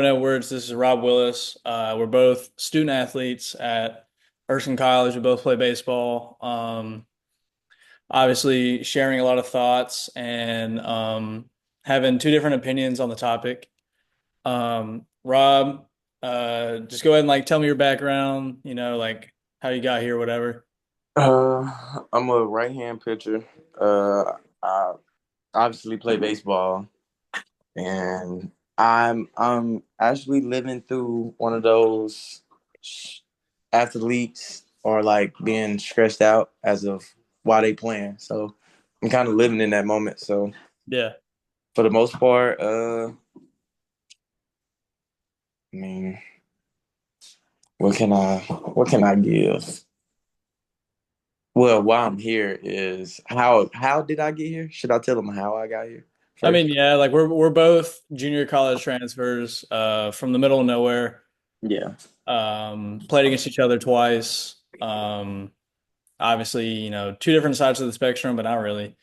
Edwards. This is Rob Willis. We're both student athletes at Erskine College. We both play baseball. Obviously, sharing a lot of thoughts and having two different opinions on the topic. Rob, just go ahead and tell me your background. How you got here, whatever. I'm a right-hand pitcher. I obviously play baseball, and I'm actually living through one of those athletes or like being stressed out as of why they playing. So I'm kind of living in that moment. So Yeah. for the most part, I mean, what can I give? Well, why I'm here is how did I get here? Should I tell them how I got here I mean, first? yeah, we're both junior college transfers from the middle of nowhere. Yeah. Played against each other twice. Obviously, two different sides of the spectrum, but not really.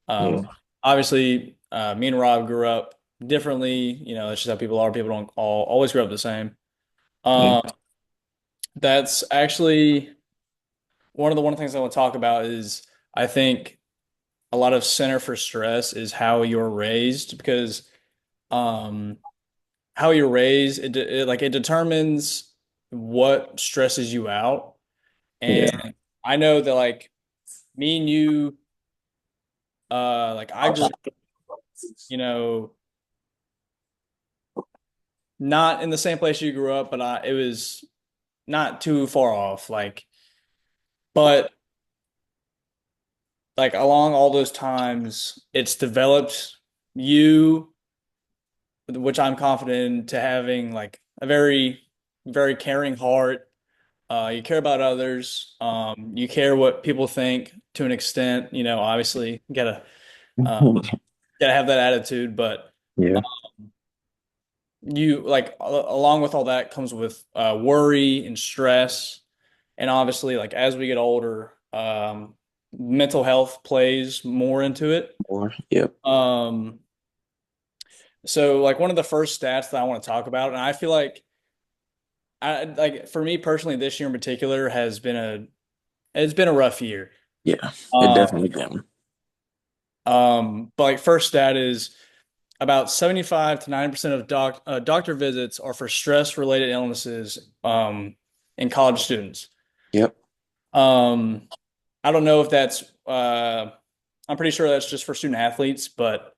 Yeah. Obviously, me and Rob grew up differently. That's just how people are. People don't all always grow up the same. Yeah. Um, that's actually one of the things I want to talk about is I think a lot of center for stress is how you're raised because um, how you're raised it determines what stresses you out. Yeah. And I know that me and you, I grew, you know, not in the same place you grew up, but it was not too far off. But along all those times, it's developed you, which I'm confident to having a very, very caring heart. You care about others. You care what people think to an extent. Obviously, you uh, gotta have that attitude, but Yeah. you along with all that comes with worry and stress. And obviously, as we get older, mental health plays more into it. Or yep. um so one of the first stats that I want to talk about, and I feel for me personally, this year in particular it's been a rough year. Yeah. It um definitely can. but first stat is about 75 to 90% of doctor visits are for stress related illnesses in college students. Yep. um I don't know if that's I'm pretty sure that's just for student athletes, but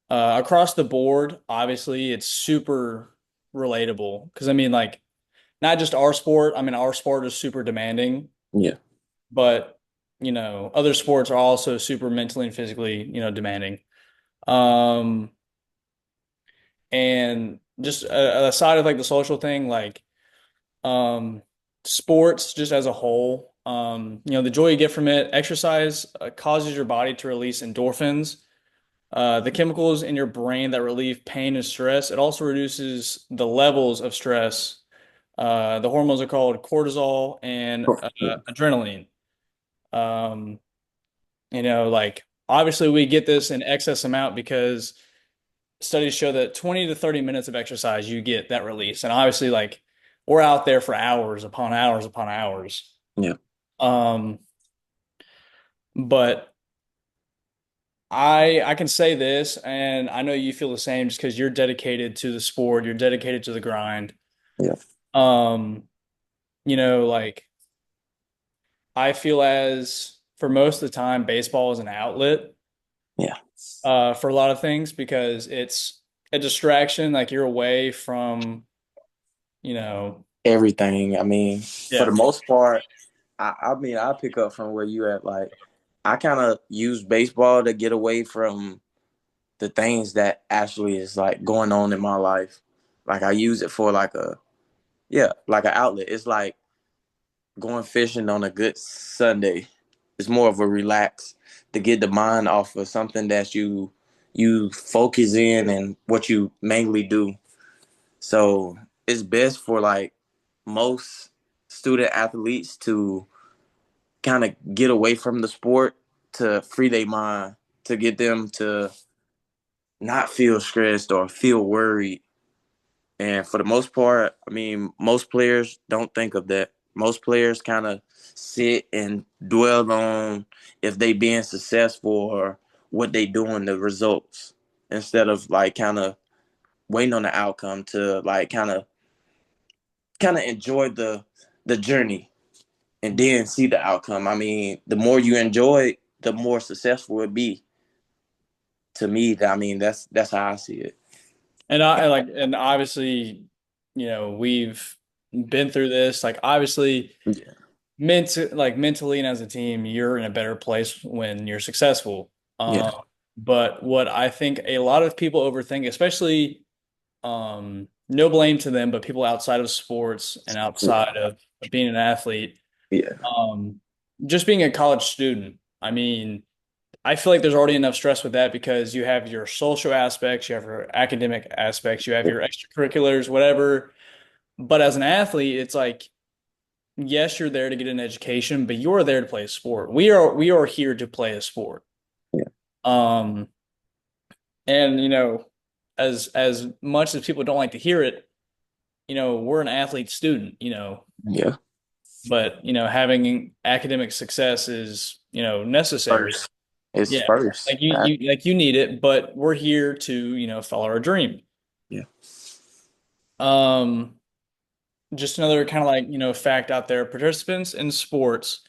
across the board, obviously, it's super relatable. Because I mean, not just our sport. I mean, our sport is super demanding, Yeah. but other sports are also super mentally and physically, demanding. Um, and just aside of the social thing, um, sports just as a whole, the joy you get from it, exercise causes your body to release endorphins, the chemicals in your brain that relieve pain and stress. It also reduces the levels of stress. The hormones are called cortisol and Yeah. adrenaline. Um, obviously we get this in excess amount because studies show that 20 to 30 minutes of exercise, you get that release. And obviously, we're out there for hours upon hours upon hours. Yeah. Um, but I can say this, and I know you feel the same just because you're dedicated to the sport, you're dedicated to the grind. Yeah. Um, you know, like I feel as for most of the time, baseball is an outlet Yeah. for a lot of things because it's a distraction. Like you're away from, you know, Everything. I mean, for the yeah, most part, I mean, I pick up from where you at. Like, I kind of use baseball to get away from the things that actually is like going on in my life. Like, I use it for like an outlet. It's like going fishing on a good Sunday. It's more of a relax to get the mind off of something that you focus in and what you mainly do. So it's best for like most student athletes to kind of get away from the sport to free their mind, to get them to not feel stressed or feel worried. And for the most part, I mean, most players don't think of that. Most players kind of sit and dwell on if they being successful or what they doing, the results, instead of like kind of waiting on the outcome to like kind of enjoy the journey and then see the outcome. I mean, the more you enjoy it, the more successful it be. To me, I mean, that's how I see it. And obviously, we've been through this. Like obviously, Yeah, mentally and as a team, you're in a better place when you're successful. yeah, But what I think a lot of people overthink, especially no blame to them, but people outside of sports and outside yeah, of being an athlete, yeah, um, just being a college student. I mean, I feel like there's already enough stress with that because you have your social aspects, you have your academic aspects, you have yeah. your extracurriculars, whatever. But as an athlete, it's like, yes, you're there to get an education, but you're there to play a sport. We are here to play a sport. Yeah. Um, and as much as people don't like to hear it, we're an athlete student, Yeah. but having academic success is, necessary. First, it's Yeah. first. Like you need it, but we're here to, follow our dream. Yeah. Um, just another kind of like, fact out there, participants in sports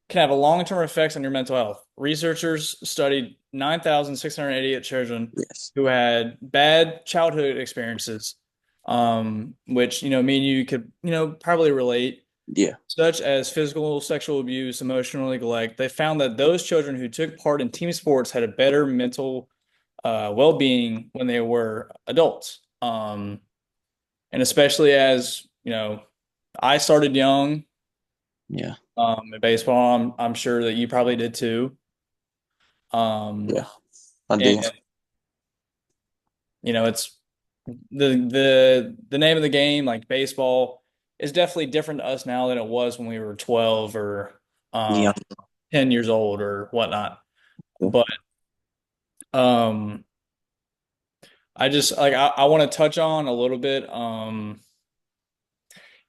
can have a long-term effects on your mental health. Researchers studied 9,688 children Yes. who had bad childhood experiences, which, me and you could, probably relate, Yeah. such as physical, sexual abuse, emotional neglect. They found that those children who took part in team sports had a better mental well-being when they were adults. And especially as, I started young Yeah. in baseball. I'm sure that you probably did too. Um, Yeah. I and do. it's the name of the game, like baseball, is definitely different to us now than it was when we were 12 or Yeah. 10 years old or whatnot. But um, I just like I want to touch on a little bit.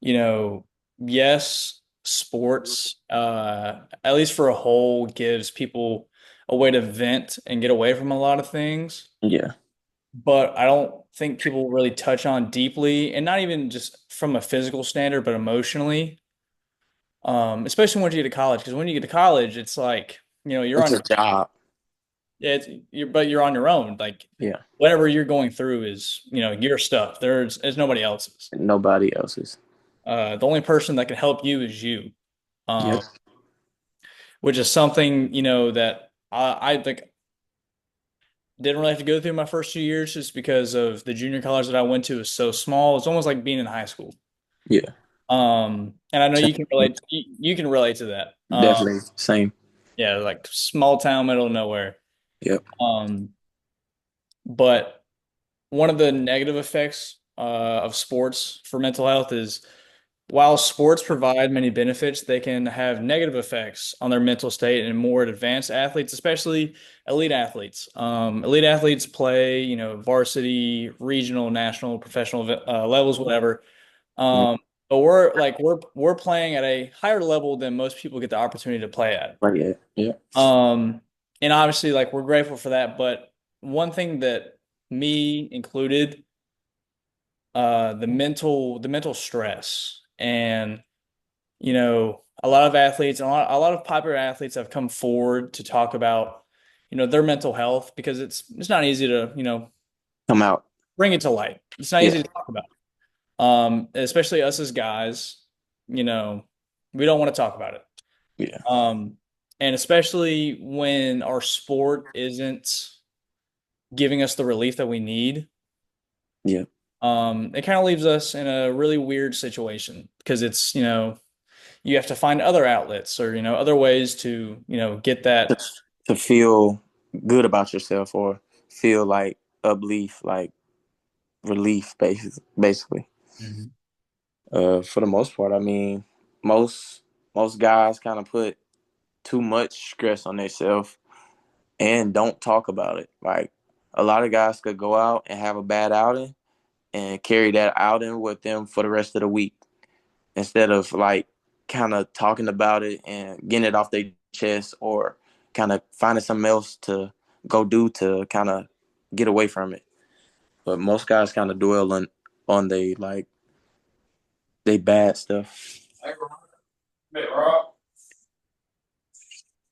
You know, yes, sports, at least for a whole, gives people a way to vent and get away from a lot of things. Yeah. But I don't think people really touch on deeply, and not even just from a physical standard, but emotionally. Especially once you get to college, because when you get to college, it's like, you're It's on a your, job. yeah, but you're on your own. Like Yeah. whatever you're going through is, your stuff. There's nobody else's. Nobody else's. The only person that can help you is you. Yep. Um, which is something, that I think didn't really have to go through my first 2 years just because of the junior college that I went to is so small. It's almost like being in high school. Yeah. And I know you Same. can relate, you can relate to that. Definitely same. Yeah, like small town, middle of nowhere. Yep. Um, but one of the negative effects of sports for mental health is while sports provide many benefits, they can have negative effects on their mental state and more advanced athletes, especially elite athletes. Elite athletes play, varsity, regional, national, professional levels, whatever. Yep. Um, but we're playing at a higher level than most people get the opportunity to play at. Right. Yeah. Yeah. Um, and obviously, like we're grateful for that. But one thing that me included, the mental stress and a lot of athletes and a lot of popular athletes have come forward to talk about, their mental health because it's not easy to, Come out. bring it to light. It's not Yeah. easy to talk about. Especially us as guys, you know, we don't want to talk about it. Yeah. Um, and especially when our sport isn't giving us the relief that we need, Yeah. it kind of leaves us in a really weird situation because it's, you have to find other outlets or, other ways to, get To, that. to feel good about yourself or feel like uplief, like relief, basically. Mhm. For the most part, I mean, most guys kind of put too much stress on themselves and don't talk about it. Like a lot of guys could go out and have a bad outing and carry that out in with them for the rest of the week instead of like kind of talking about it and getting it off their chest or kind of finding something else to go do to kind of get away from it. But most guys kind of dwell on they bad stuff.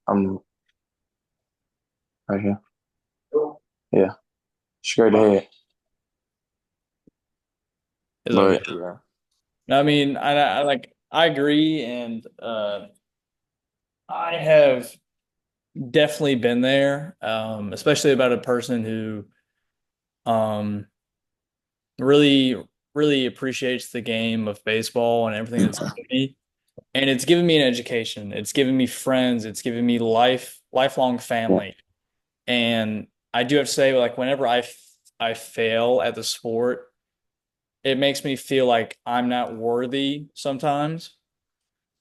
I'm right here. Yeah, straight ahead. It's okay. But yeah, I mean, I agree, and I have definitely been there, especially about a person who um really really appreciates the game of baseball and everything that's given me. And it's given me an education. It's given me friends. It's given me lifelong yeah, family. And I do have to say, like, whenever I fail at the sport, it makes me feel like I'm not worthy sometimes.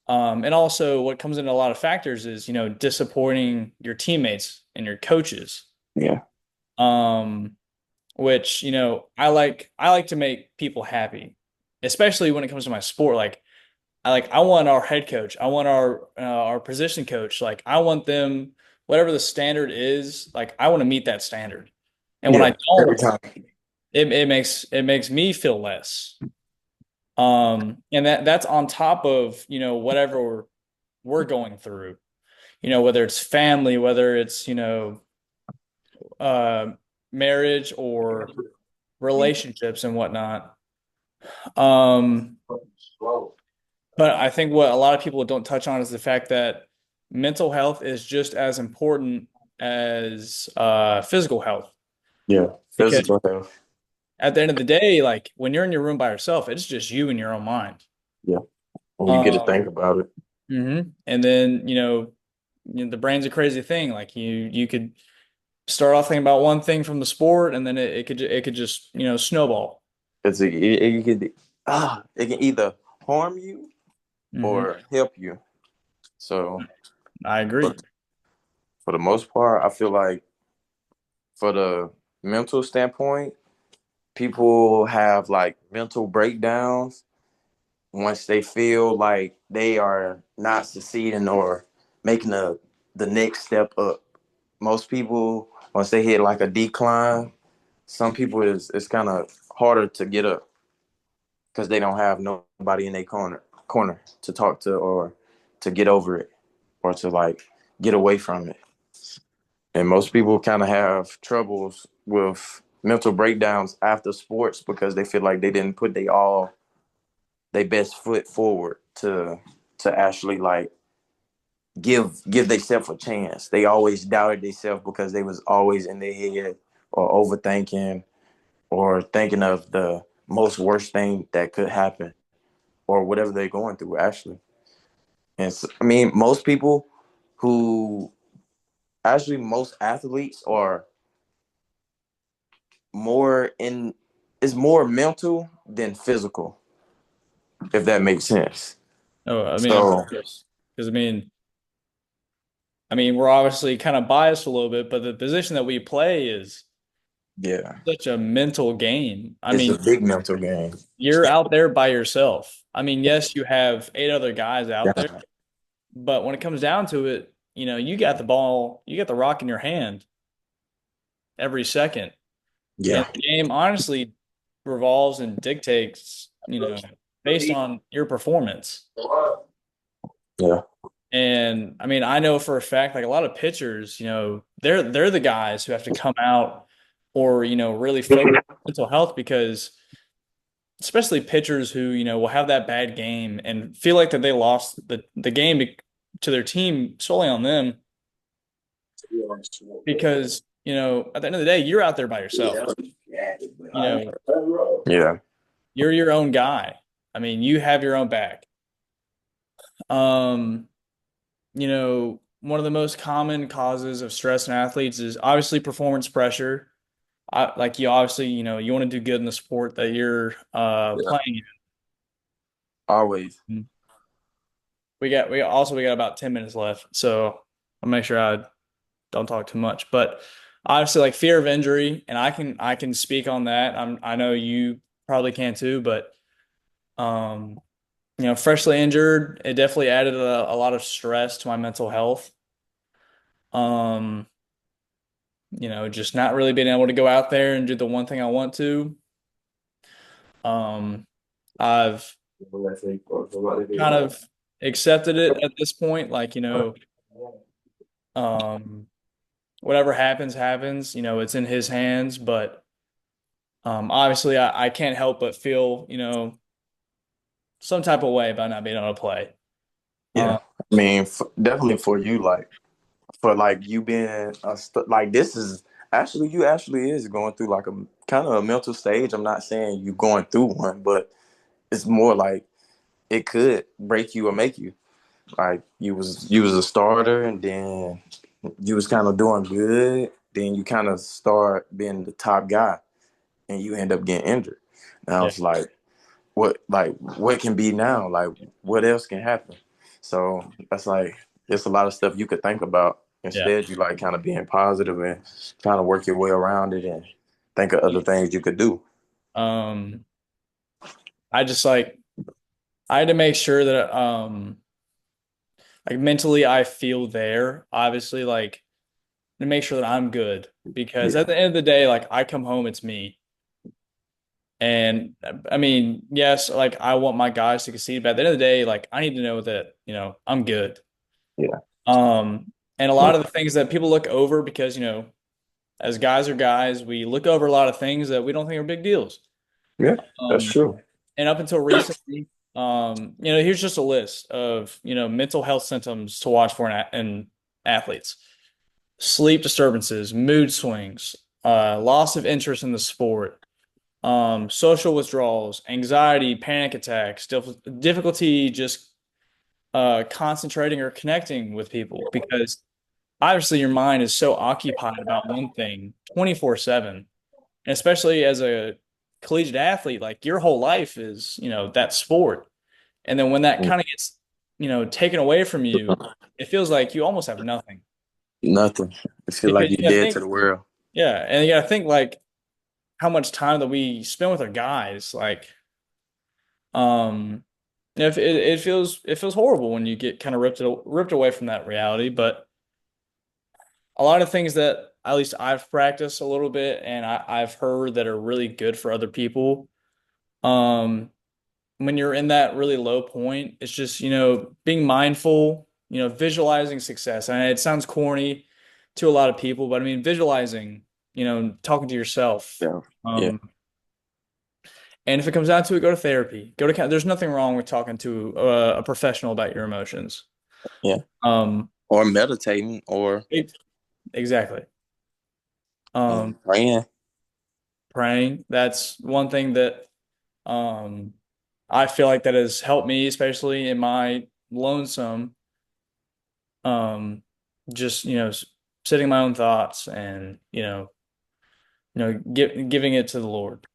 And also, what comes into a lot of factors is, disappointing your teammates and your coaches. yeah, Um, which, I like to make people happy, especially when it comes to my sport. I want our head coach, I want our position coach, like I want them, whatever the standard is, like I want to meet that standard. And when I yeah. Every don't, time. it makes me feel less. And that's on top of, whatever we're going through, whether it's family, whether it's, uh, marriage or relationships and whatnot. Um, but I think what a lot of people don't touch on is the fact that mental health is just as important as physical health. Yeah, Because physical health. at the end of the day, like when you're in your room by yourself, it's just you and your own mind. Yeah, when you get to Um, think about it, And then, the brain's a crazy thing. Like you could start off thinking about one thing from the sport, and then it could just, snowball. it can either harm you Hmm. or help you. So I for, agree. for the most part, I feel like for the mental standpoint, people have like mental breakdowns once they feel like they are not succeeding or making the next step up. Most people, once they hit like a decline, some people it's kind of harder to get up because they don't have nobody in their corner to talk to or to get over it or to like get away from it. And most people kind of have troubles with mental breakdowns after sports because they feel like they didn't put their best foot forward to actually like give themselves a chance. They always doubted themselves because they was always in their head or overthinking or thinking of the most worst thing that could happen or whatever they're going through actually. And so, I mean, most athletes are more in is more mental than physical, if that makes sense. Oh, I mean, of So course, because I mean, we're obviously kind of biased a little bit, but the position that we play is yeah, such a mental game. I it's a mean, big mental game. you're out there by yourself. I mean, yes, you have eight other guys out there, Yeah, but when it comes down to it, you got the ball, you got the rock in your hand every second. And yeah, the game honestly revolves and dictates, based on your performance. yeah, And I mean, I know for a fact, like a lot of pitchers, they're the guys who have to come out or, really focus on mental health because especially pitchers who, will have that bad game and feel like that they lost the game to their team solely on them because, at the end of the day, you're out there by yourself. You know, yeah, you're your own guy. I mean, you have your own back. Um, one of the most common causes of stress in athletes is obviously performance pressure. Like you obviously, you want to do good in the sport that you're yeah. playing Always. in. We got about 10 minutes left, so I'll make sure I don't talk too much. But obviously, like fear of injury, and I can speak on that. I know you. probably can too, but um, freshly injured, it definitely added a lot of stress to my mental health. Um, just not really being able to go out there and do the one thing I want to. Um, I've kind of accepted it at this point, like, um, whatever happens, happens, it's in his hands, but obviously I can't help but feel, some type of way about not being able to play. Yeah, I mean, definitely for you, like for like you being like this is actually you actually is going through like a kind of a mental stage. I'm not saying you going through one, but it's more like it could break you or make you. Like you was a starter, and then you was kind of doing good. Then you kind of start being the top guy, and you end up getting injured. Now Yeah. it's like what can be now? Like what else can happen? So that's like there's a lot of stuff you could think about. Yeah. Instead, you like kind of being positive and trying to work your way around it and think of other things you could do. Um, I just like I had to make sure that like mentally I feel there, obviously, like to make sure that I'm good because Yeah, at the end of the day, like I come home, it's me. And I mean, yes, like I want my guys to concede, but at the end of the day, like I need to know that, I'm good. yeah, And a yeah, lot of the things that people look over because, as guys are guys, we look over a lot of things that we don't think are big deals. yeah. That's Um, true. and up until recently, here's just a list of, mental health symptoms to watch for in athletes: sleep disturbances, mood swings, loss of interest in the sport, social withdrawals, anxiety, panic attacks, difficulty just concentrating or connecting with people because obviously your mind is so occupied about one thing 24/7. And especially as a collegiate athlete, like your whole life is, that sport. And then when that kind of gets, taken away from you, it feels like you almost have nothing. Nothing. I feel like Because you're you gotta dead to think, the world. yeah, and you gotta think like how much time that we spend with our guys. Like, um, if it feels horrible when you get kind of ripped away from that reality. But a lot of things that at least I've practiced a little bit and I've heard that are really good for other people. Um, when you're in that really low point, it's just, being mindful, visualizing success. And it sounds corny to a lot of people, but I mean, visualizing, talking to yourself. Yeah, yeah, Um, and if it comes down to it, go to therapy. There's nothing wrong with talking to a professional about your emotions. yeah. Um, Or meditating or exactly. Um, praying. praying. That's one thing that um, I feel like that has helped me, especially in my lonesome. Just setting my own thoughts and giving it to the Lord.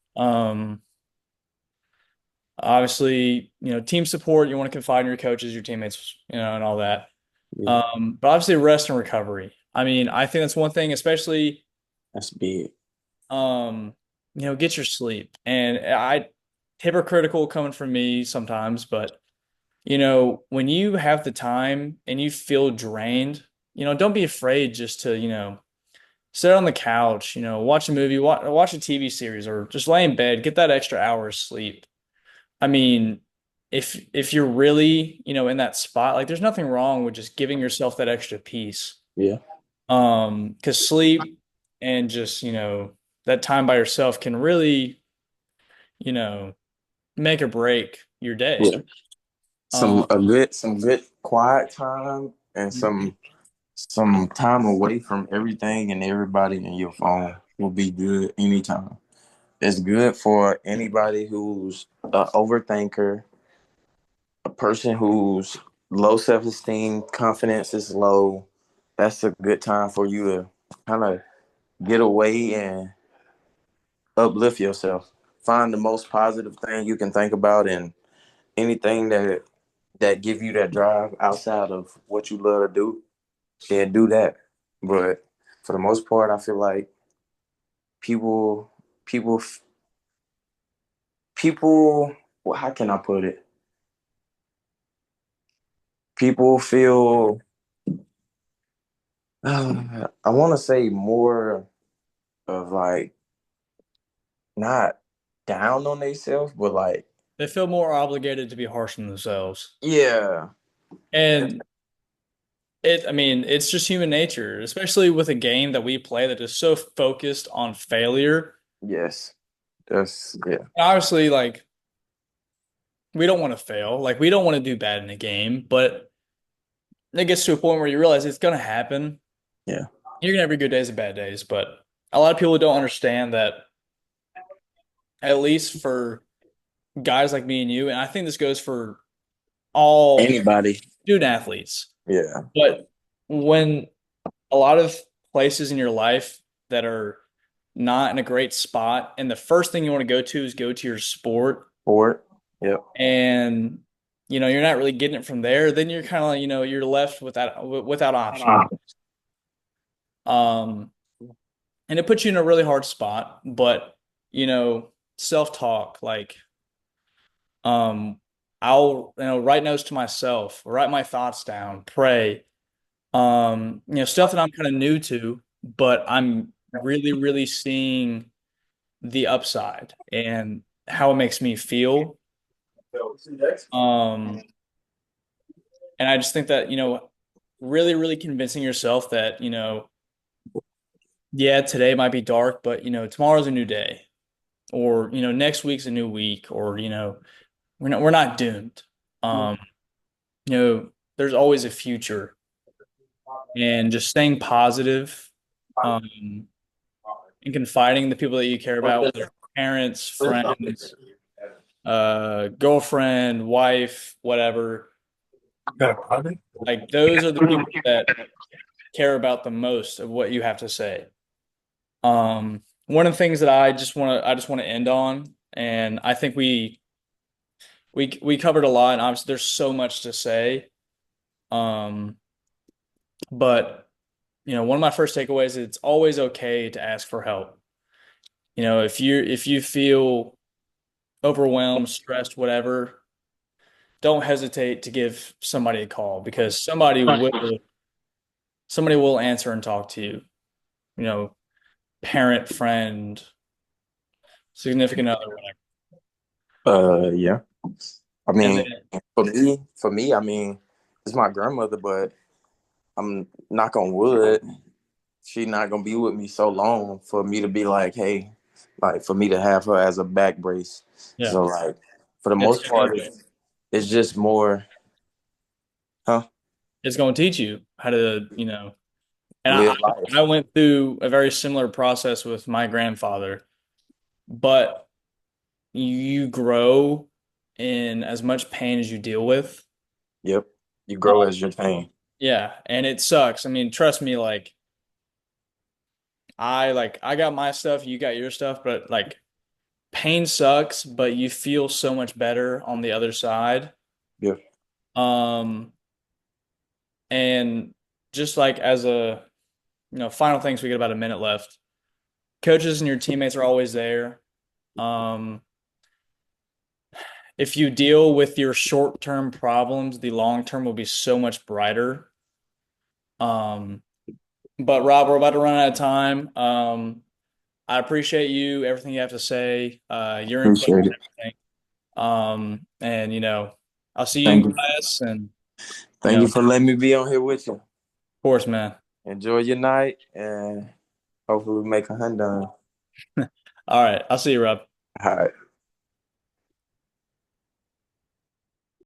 Obviously, team support. You want to confide in your coaches, your teammates, and all that. Yeah, But obviously, rest and recovery. I mean, I think that's one thing, especially that's big. um, get your sleep. And hypocritical coming from me sometimes, but when you have the time and you feel drained, don't be afraid just to, sit on the couch, watch a movie, watch a TV series, or just lay in bed, get that extra hour of sleep. I mean, if you're really, in that spot, like there's nothing wrong with just giving yourself that extra piece. Yeah, Because sleep and just, that time by yourself can really, you know, make or break your day. yeah. Um, Some good quiet time and some time away from everything and everybody in your phone will be good anytime. It's good for anybody who's an overthinker, a person who's low self-esteem, confidence is low. That's a good time for you to kind of get away and uplift yourself. Find the most positive thing you can think about and anything that give you that drive outside of what you love to do, then do that. But for the most part, I feel like people people people, well, how can I put it? People feel, I want to say more of like not down on themselves, but like, They feel more obligated to be harsh on themselves. yeah, And I mean, it's just human nature, especially with a game that we play that is so focused on failure. yes, that's, yeah, Obviously, like, we don't want to fail. Like, we don't want to do bad in a game, but it gets to a point where you realize it's going to happen. yeah. You're going to have your good days and bad days, but a lot of people don't understand that, at least for guys like me and you, and I think this goes for all Anybody, student athletes, yeah, but when a lot of places in your life that are not in a great spot, and the first thing you want to go to is go to your sport, sport, yep, and you're not really getting it from there, then you're kind of like, you're left without options. Um, and it puts you in a really hard spot, but self-talk, like, um, I'll write notes to myself, write my thoughts down, pray. Stuff that I'm kind of new to, but I'm really, really seeing the upside and how it makes me feel. Um, and I just think that, really, really convincing yourself that, yeah, today might be dark, but tomorrow's a new day, or next week's a new week, or we're not doomed. Um, there's always a future, and just staying positive, um, and confiding in the people that you care about, whether it's parents, friends, girlfriend, wife, whatever. Like those are the people that care about the most of what you have to say. One of the things that I just want to end on, and I think we covered a lot, and obviously there's so much to say. Um, but one of my first takeaways is it's always okay to ask for help. If you feel overwhelmed, stressed, whatever, don't hesitate to give somebody a call because somebody will answer and talk to you. You know, parent, friend, significant other, whatever. yeah. I And mean, then for me, I mean, it's my grandmother, but I'm knock on wood, she not gonna be with me so long for me to be like, hey, like for me to have her as a back brace. yeah, So like for the it's most part, it's just more, huh? it's going to teach you how to, and I Live life. I went through a very similar process with my grandfather, but you grow in as much pain as you deal with. Yep. You grow Uh, as your pain. yeah, and it sucks. I mean, trust me, I got my stuff, you got your stuff, but pain sucks, but you feel so much better on the other side. Yeah. Um, and just like as a, final things, we get about a minute left. Coaches and your teammates are always there. Um, if you deal with your short-term problems, the long term will be so much brighter. Um, but Rob, we're about to run out of time. I appreciate you, everything you have to say, your input Appreciate on it. everything. And I'll see you in Thank you. class, and Thank you for letting me be on here with you. of course, man. Enjoy your night and hopefully we make a hunt done. All right, I'll see you, Rob. All right.